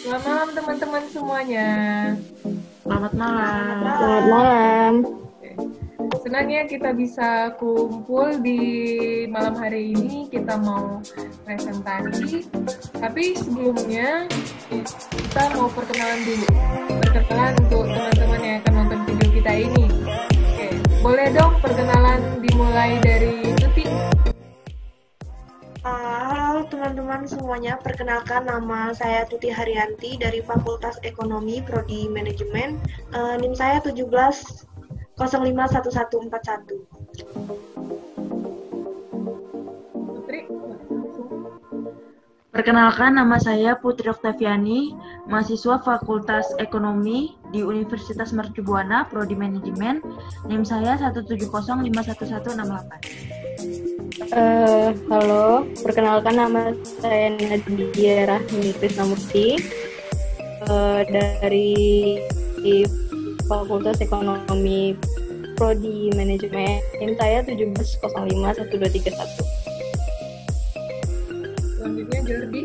Selamat malam teman-teman semuanya. Selamat malam. Selamat malam. Senangnya kita bisa kumpul di malam hari ini. Kita mau presentasi. Tapi sebelumnya kita mau perkenalan dulu. Perkenalan untuk teman-teman yang akan nonton video kita ini. Oke, boleh dong perkenalan dimulai dari Tuti. Halo teman-teman semuanya, perkenalkan nama saya Tuti Haryanti dari Fakultas Ekonomi Prodi Manajemen. NIM saya 17051141. Putri. Perkenalkan, nama saya Putri Oktaviani, mahasiswa Fakultas Ekonomi di Universitas Mercu Buana, Prodi Manajemen. NIM saya 170511168. Halo, perkenalkan nama saya Nadia Rahmi Krisnamurti dari Fakultas Ekonomi Prodi Manajemen. NIM saya 170512331. Selanjutnya Jordi.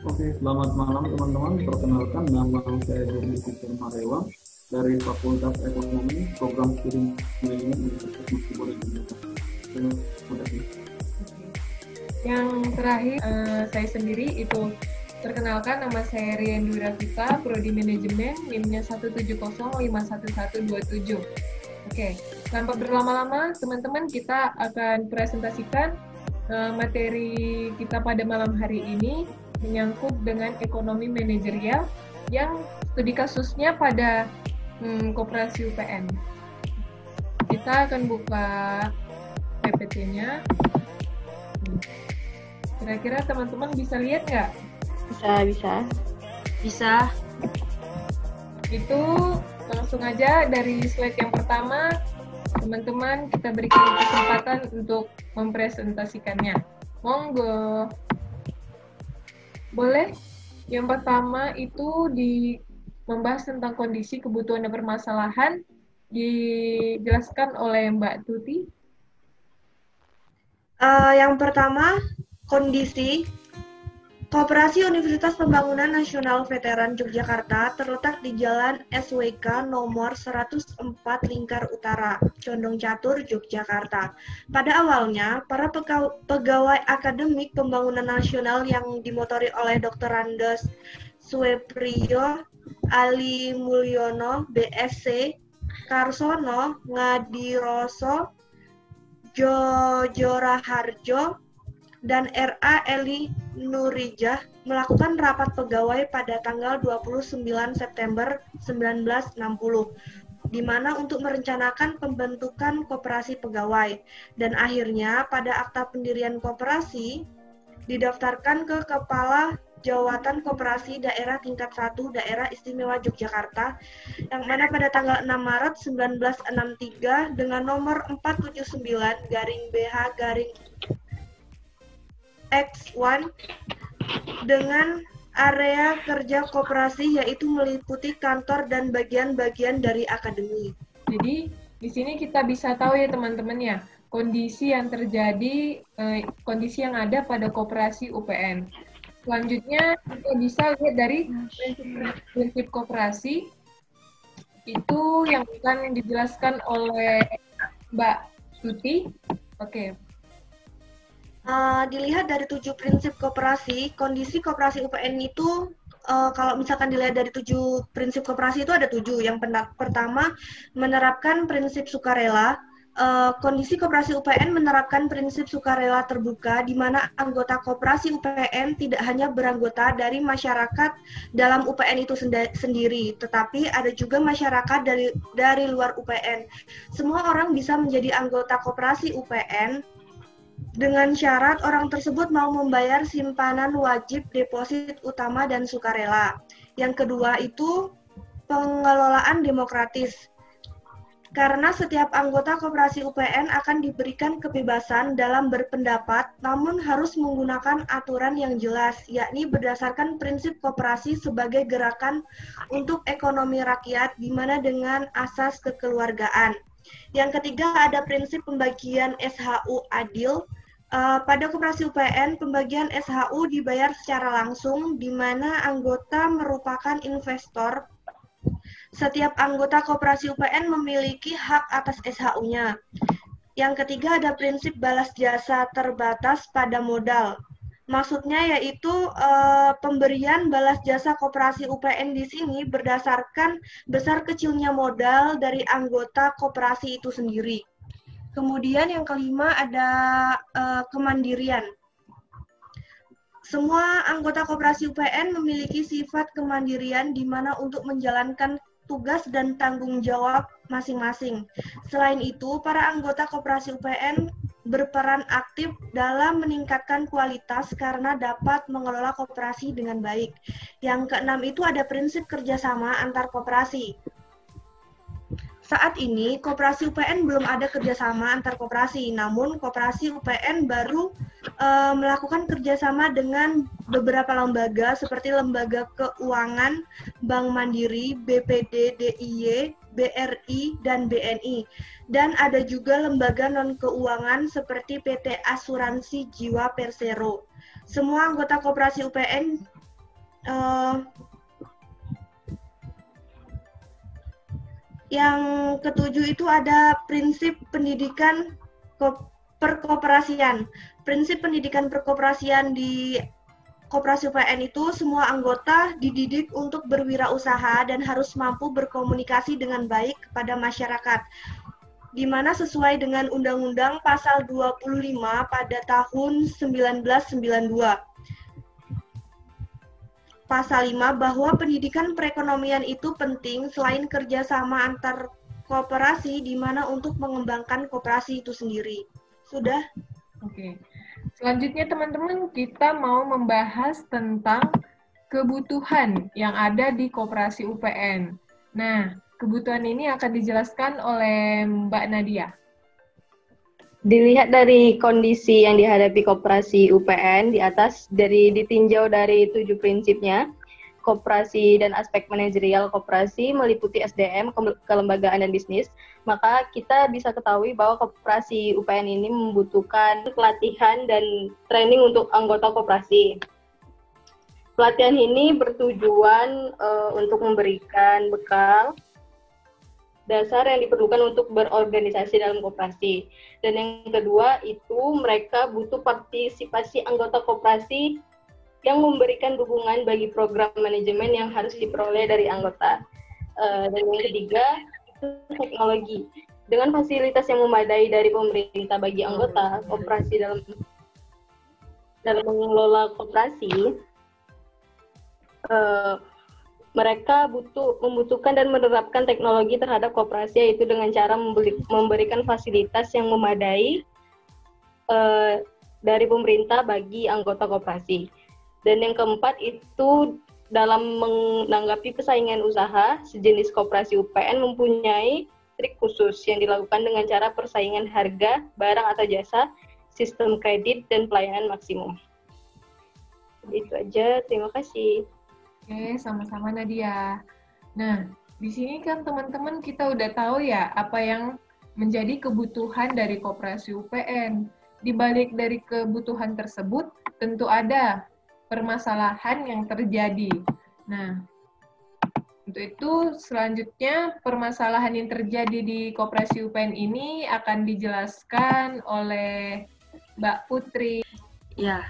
Oke, selamat malam teman-teman. Perkenalkan, nama saya Jordi Fikir Marewa dari Fakultas Ekonomi, Program Studi Manajemen Universitas Mercu Buana. Terima kasih. Yang terakhir, saya sendiri itu perkenalkan, nama saya Rian Dwi Rafika, Prodi Manajemen, NIM-nya 170511127. Oke, tanpa berlama-lama, teman-teman, kita akan presentasikan materi kita pada malam hari ini menyangkut dengan ekonomi manajerial yang studi kasusnya pada Koperasi UPN. Kita akan buka PPT-nya. Kira-kira teman-teman bisa lihat nggak? Bisa. Itu langsung aja dari slide yang pertama, teman-teman kita berikan kesempatan untuk mempresentasikannya. Monggo. Boleh? Yang pertama itu membahas tentang kondisi kebutuhan dan permasalahan, dijelaskan oleh Mbak Tuti. Yang pertama, kondisi. Koperasi Universitas Pembangunan Nasional Veteran Yogyakarta terletak di Jalan SWK nomor 104 Lingkar Utara, Condong Catur, Yogyakarta. Pada awalnya, para pegawai akademik pembangunan nasional yang dimotori oleh Dr. Andes Suepriyo, Ali Mulyono, BSc, Karsono, Ngadiroso, Jojo Raharjo, dan R.A. Eli Nurijah melakukan rapat pegawai pada tanggal 29 September 1960, di mana untuk merencanakan pembentukan koperasi pegawai, dan akhirnya pada akta pendirian koperasi didaftarkan ke Kepala Jawatan Koperasi Daerah Tingkat 1 Daerah Istimewa Yogyakarta, yang mana pada tanggal 6 Maret 1963 dengan nomor 479-BH-X1 dengan area kerja koperasi, yaitu meliputi kantor dan bagian-bagian dari akademi. Jadi di sini kita bisa tahu ya teman-teman ya, kondisi yang terjadi, kondisi yang ada pada koperasi UPN. Selanjutnya kita bisa lihat dari prinsip koperasi itu yang akan dijelaskan oleh Mbak Tuti. Oke. Dilihat dari 7 prinsip koperasi, kondisi koperasi UPN itu kalau misalkan dilihat dari 7 prinsip koperasi itu ada 7. Yang pertama, menerapkan prinsip sukarela. Kondisi koperasi UPN menerapkan prinsip sukarela terbuka, di mana anggota koperasi UPN tidak hanya beranggota dari masyarakat dalam UPN itu sendiri, tetapi ada juga masyarakat dari luar UPN. Semua orang bisa menjadi anggota koperasi UPN dengan syarat orang tersebut mau membayar simpanan wajib, deposit utama, dan sukarela. Yang kedua itu pengelolaan demokratis. Karena setiap anggota koperasi UPN akan diberikan kebebasan dalam berpendapat, namun harus menggunakan aturan yang jelas, yakni berdasarkan prinsip koperasi sebagai gerakan untuk ekonomi rakyat, di mana dengan asas kekeluargaan. Yang ketiga ada prinsip pembagian SHU adil. Pada koperasi UPN, pembagian SHU dibayar secara langsung, di mana anggota merupakan investor. Setiap anggota koperasi UPN memiliki hak atas SHU-nya. Yang ketiga ada prinsip balas jasa terbatas pada modal. Maksudnya yaitu pemberian balas jasa koperasi UPN di sini berdasarkan besar kecilnya modal dari anggota koperasi itu sendiri. Kemudian yang kelima ada kemandirian. Semua anggota koperasi UPN memiliki sifat kemandirian di mana untuk menjalankan tugas dan tanggung jawab masing-masing. Selain itu, para anggota koperasi UPN berperan aktif dalam meningkatkan kualitas karena dapat mengelola koperasi dengan baik. Yang keenam itu ada prinsip kerjasama antar koperasi. Saat ini, koperasi UPN belum ada kerjasama antar koperasi, namun koperasi UPN baru melakukan kerjasama dengan beberapa lembaga seperti Lembaga Keuangan, Bank Mandiri, BPD, DIY, BRI, dan BNI. Dan ada juga lembaga non-keuangan seperti PT Asuransi Jiwa Persero. Semua anggota koperasi UPN yang ketujuh itu ada prinsip pendidikan perkoperasian. Prinsip pendidikan perkoperasian di koperasi UPN itu semua anggota dididik untuk berwirausaha dan harus mampu berkomunikasi dengan baik kepada masyarakat, di mana sesuai dengan Undang-Undang Pasal 25 pada tahun 1992. Pasal 5 bahwa pendidikan perekonomian itu penting selain kerjasama antar koperasi di mana untuk mengembangkan koperasi itu sendiri. Sudah? Oke. Selanjutnya teman-teman kita mau membahas tentang kebutuhan yang ada di koperasi UPN. Nah, kebutuhan ini akan dijelaskan oleh Mbak Nadia. Dilihat dari kondisi yang dihadapi koperasi UPN di atas, ditinjau dari 7 prinsipnya, koperasi dan aspek manajerial koperasi meliputi SDM, kelembagaan, dan bisnis, maka kita bisa ketahui bahwa koperasi UPN ini membutuhkan pelatihan dan training untuk anggota koperasi. Pelatihan ini bertujuan untuk memberikan bekal dasar yang diperlukan untuk berorganisasi dalam koperasi. Dan yang kedua itu mereka butuh partisipasi anggota koperasi yang memberikan dukungan bagi program manajemen yang harus diperoleh dari anggota. Dan yang ketiga itu teknologi. Dengan fasilitas yang memadai dari pemerintah bagi anggota koperasi dalam mengelola koperasi, mereka membutuhkan dan menerapkan teknologi terhadap koperasi, yaitu dengan cara memberikan fasilitas yang memadai dari pemerintah bagi anggota koperasi. Dan yang keempat itu dalam menanggapi persaingan usaha, sejenis koperasi UPN mempunyai trik khusus yang dilakukan dengan cara persaingan harga, barang atau jasa, sistem kredit, dan pelayanan maksimum. Itu aja, terima kasih. Oke, sama-sama Nadia. Nah, di sini kan teman-teman kita udah tahu ya apa yang menjadi kebutuhan dari koperasi UPN. Di balik dari kebutuhan tersebut tentu ada permasalahan yang terjadi. Nah, untuk itu selanjutnya permasalahan yang terjadi di koperasi UPN ini akan dijelaskan oleh Mbak Putri. Ya.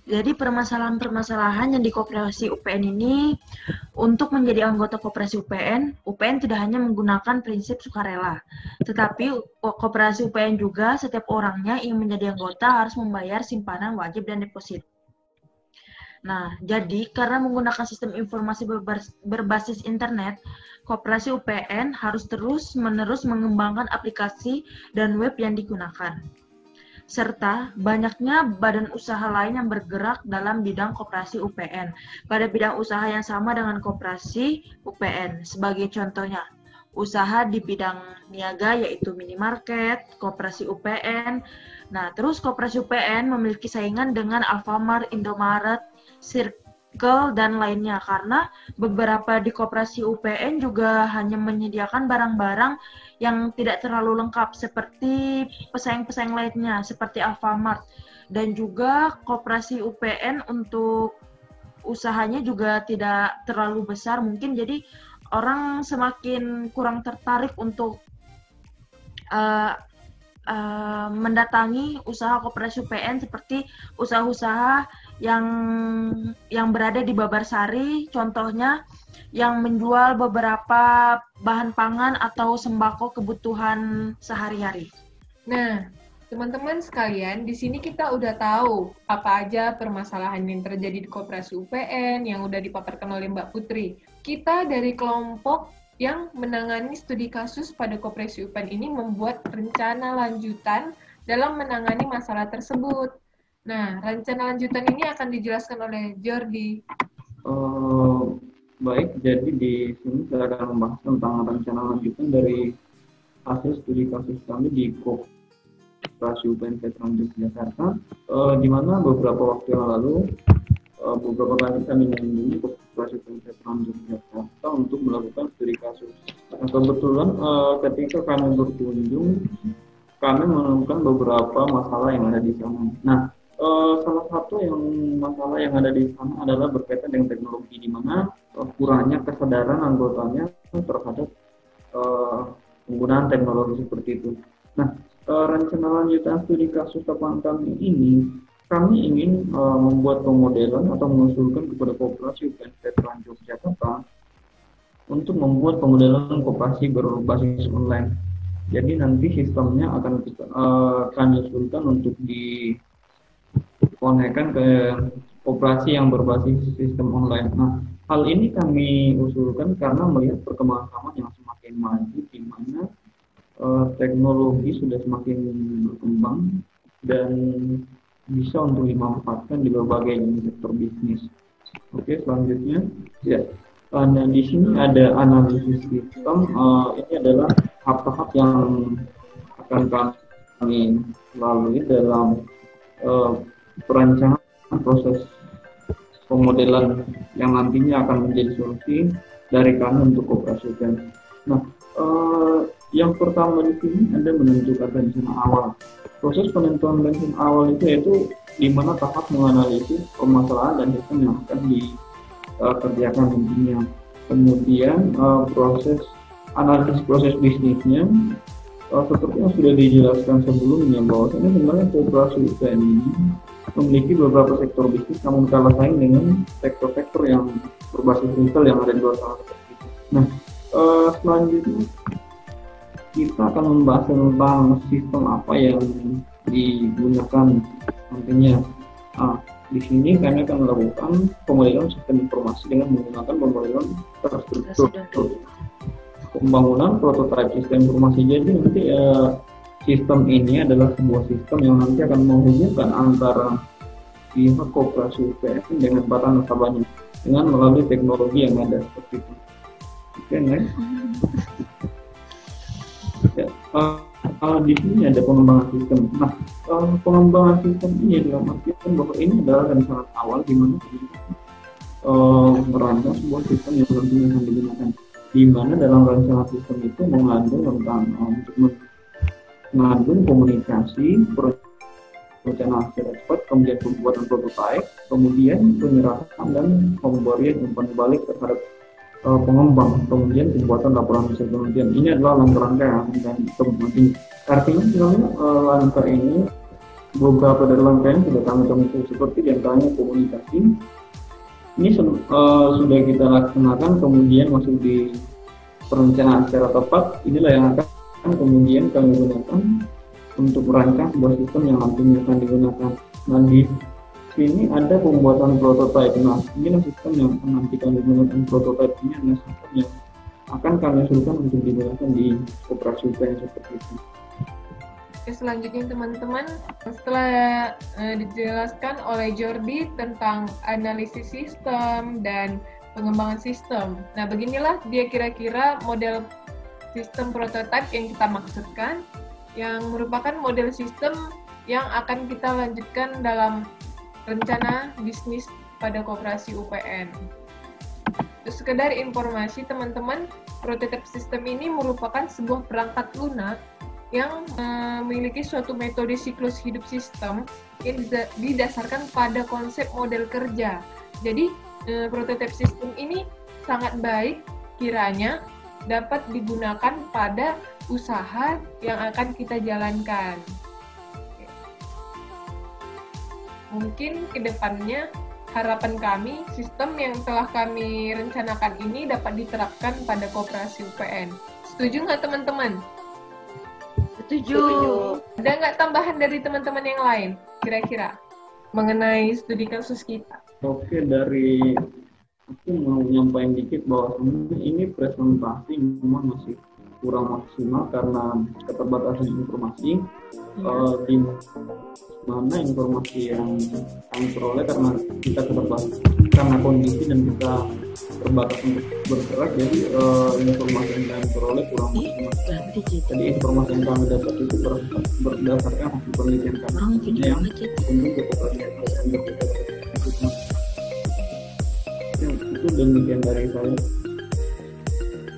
Jadi permasalahan-permasalahan yang di koperasi UPN ini, untuk menjadi anggota koperasi UPN tidak hanya menggunakan prinsip sukarela, tetapi koperasi UPN juga setiap orangnya yang menjadi anggota harus membayar simpanan wajib dan deposit. Nah, jadi karena menggunakan sistem informasi berbasis internet, koperasi UPN harus terus-menerus mengembangkan aplikasi dan web yang digunakan, serta banyaknya badan usaha lain yang bergerak dalam bidang koperasi UPN pada bidang usaha yang sama dengan koperasi UPN. Sebagai contohnya, usaha di bidang niaga yaitu minimarket, koperasi UPN. Nah, terus koperasi UPN memiliki saingan dengan Alfamart, Indomaret, Circle, dan lainnya, karena beberapa di koperasi UPN juga hanya menyediakan barang-barang yang tidak terlalu lengkap seperti pesaing-pesaing lainnya seperti Alfamart. Dan juga koperasi UPN untuk usahanya juga tidak terlalu besar mungkin, jadi orang semakin kurang tertarik untuk mendatangi usaha koperasi UPN seperti usaha-usaha yang berada di Babarsari, contohnya yang menjual beberapa bahan pangan atau sembako kebutuhan sehari-hari. Nah, teman-teman sekalian, di sini kita udah tahu apa aja permasalahan yang terjadi di koperasi UPN yang udah dipaparkan oleh Mbak Putri. Kita dari kelompok yang menangani studi kasus pada koperasi UPN ini membuat rencana lanjutan dalam menangani masalah tersebut. Nah, rencana lanjutan ini akan dijelaskan oleh Jordi. Baik, jadi di sini saya akan membahas tentang rencana lanjutan dari hasil studi kasus kami di Koperasi UPN Veteran Yogyakarta, di mana beberapa waktu yang lalu beberapa kali kami mengunjungi Koperasi UPN Veteran Yogyakarta untuk melakukan studi kasus. Nah, kebetulan ketika kami berkunjung, kami menemukan beberapa masalah yang ada di sana. Nah, salah satu masalah yang ada di sana adalah berkaitan dengan teknologi, di mana kurangnya kesadaran anggotanya terhadap penggunaan teknologi seperti itu. Nah, rencana lanjutan studi kasus lapangan kami ini, kami ingin membuat pemodelan atau mengusulkan kepada Koperasi UPN Veteran Yogyakarta untuk membuat pemodelan koperasi berbasis online. Jadi nanti sistemnya akan kami usulkan untuk dikonekkan ke koperasi yang berbasis sistem online. Nah, hal ini kami usulkan karena melihat perkembangan zaman yang semakin maju, di mana teknologi sudah semakin berkembang dan bisa untuk dimanfaatkan di berbagai sektor bisnis. Oke, selanjutnya ya. Nah, di sini ada analisis sistem. Ini adalah tahap-tahap yang akan kami lalui dalam perencanaan proses pemodelan yang nantinya akan menjadi solusi dari kami untuk koperasi UPN. Nah, yang pertama di sini ada menentukan rencana awal. Proses penentuan rencana awal itu yaitu di mana tahap menganalisis permasalahan dan sistem yang akan dikerjakan nantinya. Kemudian proses analisis proses bisnisnya, seperti yang sudah dijelaskan sebelumnya, bahwasanya sebenarnya koperasi UPN ini memiliki beberapa sektor bisnis, namun kalah saing dengan sektor-sektor yang berbasis retail yang ada di luar sana seperti itu. Nah, selanjutnya kita akan membahas tentang sistem apa yang digunakan nantinya. Di sini kami akan melakukan pemodelan sistem informasi dengan menggunakan pemodelan terstruktur. Pembangunan prototipe sistem informasi. Jadi nanti sistem ini adalah sebuah sistem yang nanti akan menghubungkan antara pihak koperasi UPN dengan para nasabahnya dengan melalui teknologi yang ada seperti itu. Oke, next. Ya, di sini ada pengembangan sistem. Nah, pengembangan sistem ini dalam artian bahwa ini adalah rencana awal di mana kita merancang sebuah sistem yang nantinya akan digunakan. Di mana dalam rencana sistem itu mengandung tentang mengandung komunikasi, perencanaan secara cepat, kemudian pembuatan prototipe, kemudian penyerahan dan pemberian umpan balik terhadap pengembang, kemudian pembuatan laporan hasil penelitian. Ini adalah langkah-langkah yang akan kami. Artinya sebenarnya langkah ini, beberapa dari langkah ini sudah kami tempuh, seperti diantaranya komunikasi. Ini sudah kita laksanakan, kemudian masuk di perencanaan secara tepat. Inilah yang akan kemudian kami gunakan untuk merancang sebuah sistem yang nantinya akan digunakan. Nah, di sini ada pembuatan prototipe. Nah, inilah sistem yang akan nanti kami gunakan. Prototipe ini adalah sistem yang akan kami usulkan untuk digunakan di koperasi UPN seperti itu. Oke, selanjutnya teman-teman, setelah dijelaskan oleh Jordi tentang analisis sistem dan pengembangan sistem. Nah, beginilah dia kira-kira model sistem prototipe yang kita maksudkan, yang merupakan model sistem yang akan kita lanjutkan dalam rencana bisnis pada koperasi UPN. Terus sekedar informasi teman-teman, prototipe sistem ini merupakan sebuah perangkat lunak yang memiliki suatu metode siklus hidup sistem yang didasarkan pada konsep model kerja. Jadi, prototipe sistem ini sangat baik kiranya dapat digunakan pada usaha yang akan kita jalankan. Mungkin ke depannya harapan kami sistem yang telah kami rencanakan ini dapat diterapkan pada koperasi UPN. Setuju nggak teman-teman? Setuju. Ada nggak tambahan dari teman-teman yang lain kira-kira mengenai studi kasus kita? Oke, dari aku mau nyampaikan dikit bahwa ini presentasi memang masih kurang maksimal karena keterbatasan informasi. Di mana informasi yang kami peroleh karena kita terbatas, karena kondisi dan kita terbatas untuk bergerak, jadi informasi yang kami peroleh kurang maksimal. Jadi informasi yang kami dapat itu berdasarkan hasil penelitian kami yang untuk itu demikian dari saya.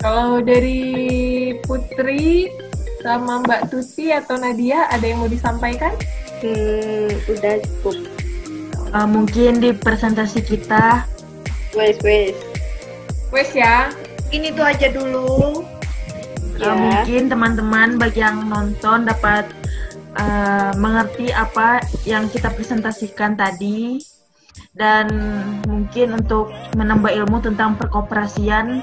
Kalau dari Putri sama Mbak Tuti atau Nadia ada yang mau disampaikan? Udah cukup. Mungkin di presentasi kita Wes. Wes ya. Ini tuh aja dulu. Ya. mungkin teman-teman bagi yang nonton dapat mengerti apa yang kita presentasikan tadi, dan mungkin untuk menambah ilmu tentang perkoperasian,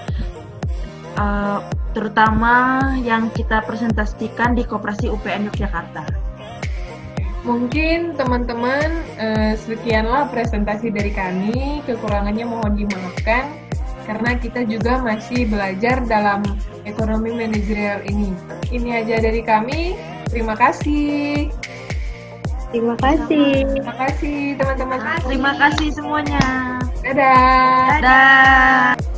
terutama yang kita presentasikan di Koperasi UPN Yogyakarta. Mungkin teman-teman sekianlah presentasi dari kami, kekurangannya mohon dimaafkan karena kita juga masih belajar dalam ekonomi manajerial ini. Ini aja dari kami, terima kasih. Terima kasih. Terima kasih teman-teman. Terima kasih semuanya. Dadah. Dadah.